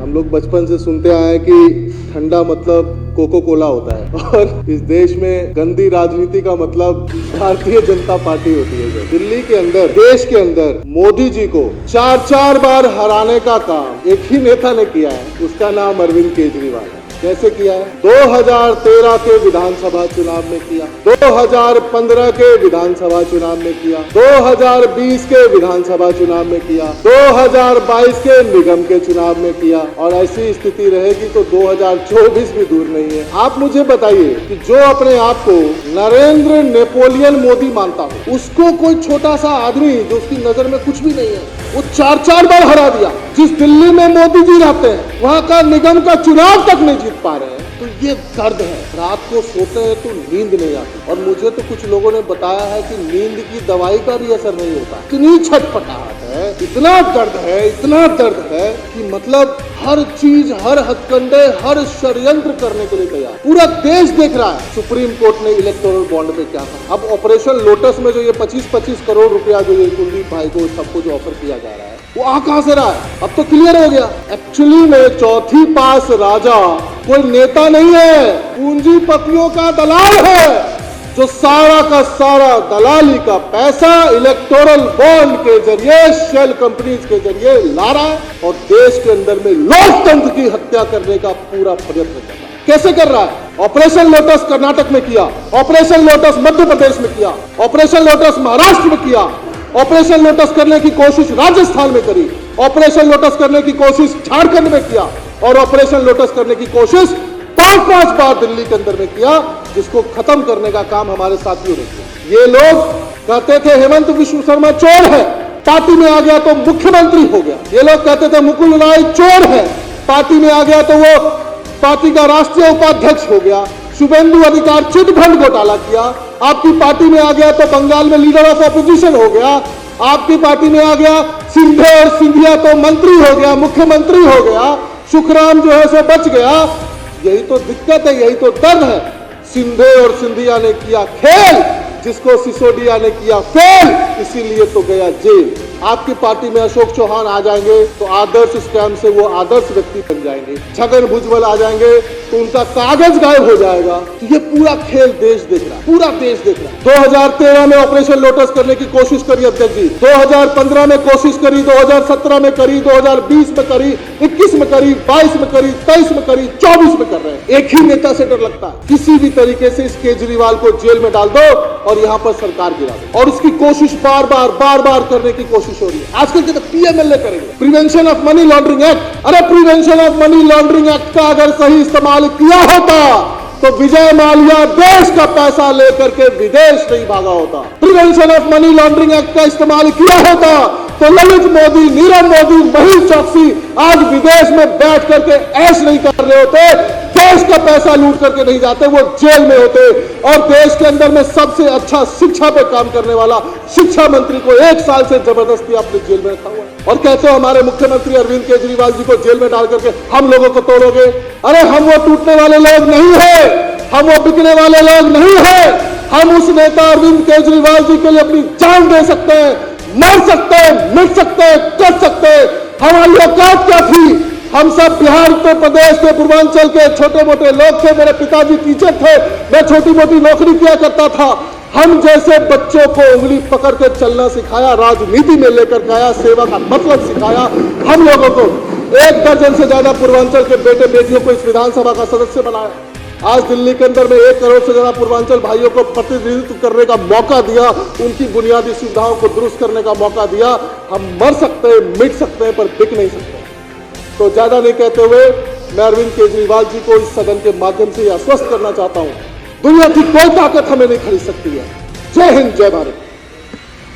हम लोग बचपन से सुनते आए हैं कि ठंडा मतलब कोको कोला होता है और इस देश में गंदी राजनीति का मतलब भारतीय जनता पार्टी होती है। दिल्ली के अंदर, देश के अंदर मोदी जी को 4 बार हराने का काम एक ही नेता ने किया है, उसका नाम अरविंद केजरीवाल है। कैसे किया है? 2013 के विधानसभा चुनाव में किया, 2015 के विधानसभा चुनाव में किया, 2020 के विधानसभा चुनाव में किया, 2022 के निगम के चुनाव में किया और ऐसी स्थिति रहेगी तो 2024 भी दूर नहीं है। आप मुझे बताइए कि जो अपने आप को नरेंद्र नेपोलियन मोदी मानता हो, उसको कोई छोटा सा आदमी जो उसकी नजर में कुछ भी नहीं है, वो 4 बार हरा दिया। जिस दिल्ली में मोदी जी रहते हैं वहां का निगम का चुनाव तक नहीं जीत पा रहे हैं, तो ये दर्द है। रात को सोते हैं तो नींद नहीं आती और मुझे तो कुछ लोगों ने बताया है कि नींद की दवाई का भी असर नहीं होता। इतनी छटपटाहट है, इतना दर्द है, इतना दर्द है कि मतलब हर चीज, हर हथकंडे, हर षड्यंत्र करने के लिए तैयार। पूरा देश देख रहा है सुप्रीम कोर्ट ने इलेक्टोरल बॉन्ड पे क्या कहा। अब ऑपरेशन लोटस में जो ये 25-25 करोड़ रुपया जो ये कुलदीप भाई को सबको जो ऑफर किया जा रहा है, वो आ कहां से रहा है? अब तो क्लियर हो गया। एक्चुअली में चौथी पास राजा कोई नेता नहीं है, पूंजीपतियों का दलाल है जो सारा का सारा दलाली का पैसा इलेक्टोरल बॉन्ड के जरिए, शेल कंपनीज के जरिए ला रहा है और देश के अंदर में लोकतंत्र की हत्या करने का पूरा प्रयत्न कर रहा है। कैसे कर रहा है? ऑपरेशन लोटस कर्नाटक में किया, ऑपरेशन लोटस मध्य प्रदेश में किया, ऑपरेशन लोटस महाराष्ट्र में किया, ऑपरेशन लोटस करने की कोशिश राजस्थान में करी, ऑपरेशन लोटस करने की कोशिश झारखंड में किया और ऑपरेशन लोटस करने की कोशिश 5 बार दिल्ली के अंदर में किया, जिसको खत्म करने का काम हमारे साथियों ने किया। ये लोग कहते थे हेमंत विश्व शर्मा चोर है, पार्टी में आ गया तो मुख्यमंत्री हो गया। ये लोग कहते थे मुकुल राय चोर है, पार्टी में आ गया तो वो पार्टी का राष्ट्रीय उपाध्यक्ष हो गया। शुभेंदु अधिकारी चिटफंड घोटाला किया, आपकी पार्टी में आ गया तो बंगाल में लीडर ऑफ ऑपोजिशन हो गया, आपकी पार्टी में आ गया सिंधे और सिंधिया तो मंत्री हो गया, मुख्यमंत्री हो गया, सुखराम जो है सो बच गया। यही तो दिक्कत है, यही तो दर्द है। सिंधे और सिंधिया ने किया खेल, जिसको सिसोदिया ने किया फेल, इसीलिए तो गया जेल। आपकी पार्टी में अशोक चौहान आ जाएंगे तो आदर्श स्टैम्प से वो आदर्श व्यक्ति बन जाएंगे, छगन भुजबल आ जाएंगे तो उनका कागज गायब हो जाएगा। तो ये पूरा खेल देश देख रहा है, पूरा देश देख रहा है। 2013 में ऑपरेशन लोटस करने की कोशिश करी अध्यक्ष जी, 2015 में कोशिश करी, 2017 में करी, 2020 में करी, 21 में करी, 22 में करी, 23 में करी, 24 में कर रहे हैं। एक ही नेता से डर लगता है, किसी भी तरीके से इस केजरीवाल को जेल में डाल दो और यहाँ पर सरकार गिरा दो, और उसकी कोशिश बार बार करने की कोशिश हो रही है। आजकल के तो पीएमएलए करेंगे, prevention of money laundering act. अरे prevention of money laundering act का अगर सही इस्तेमाल किया होता तो विजय माल्या देश का पैसा लेकर के विदेश नहीं भागा होता। Prevention of money laundering act का इस्तेमाल किया होता तो ललित मोदी, नीरव मोदी, महीर चौकसी आज विदेश में बैठ करके ऐश नहीं कर रहे होते, देश का पैसा लूट करके नहीं जाते, वो जेल में होते। और देश के अंदर में सबसे अच्छा शिक्षा पे काम करने वाला शिक्षा मंत्री को 1 साल से जबरदस्ती आपने जेल में रखा हुआ है और कहते हो हमारे मुख्यमंत्री अरविंद केजरीवाल जी को जेल में डाल करके हम लोगों को तोड़ोगे। अरे हम वो टूटने वाले लोग नहीं है, हम वो बिकने वाले लोग नहीं है। हम उस नेता अरविंद केजरीवाल जी के लिए अपनी जान दे सकते हैं, मर सकते हैं, मिट सकते हैं, कर सकते हैं। हमारी औकात क्या थी? हम सब बिहार, उत्तर प्रदेश के, पूर्वांचल के छोटे मोटे लोग थे। मेरे पिताजी टीचर थे, मैं छोटी मोटी नौकरी किया करता था। हम जैसे बच्चों को उंगली पकड़ के चलना सिखाया, राजनीति में लेकर गया, सेवा का मतलब सिखाया। हम लोगों को 1 दर्जन से ज्यादा पूर्वांचल के बेटे बेटियों को इस विधानसभा का सदस्य बनाया। आज दिल्ली के अंदर में 1 करोड़ से ज्यादा पूर्वांचल भाइयों को प्रतिनिधित्व करने का मौका दिया, उनकी बुनियादी सुविधाओं को दुरुस्त करने का मौका दिया। हम मर सकते हैं, मिट सकते हैं, पर बिक नहीं सकते। तो ज्यादा नहीं कहते हुए मैं अरविंद केजरीवाल जी को इस सदन के माध्यम से आश्वस्त करना चाहता हूं, दुनिया की कोई ताकत हमें नहीं खरीद सकती है। जय हिंद, जय भारत।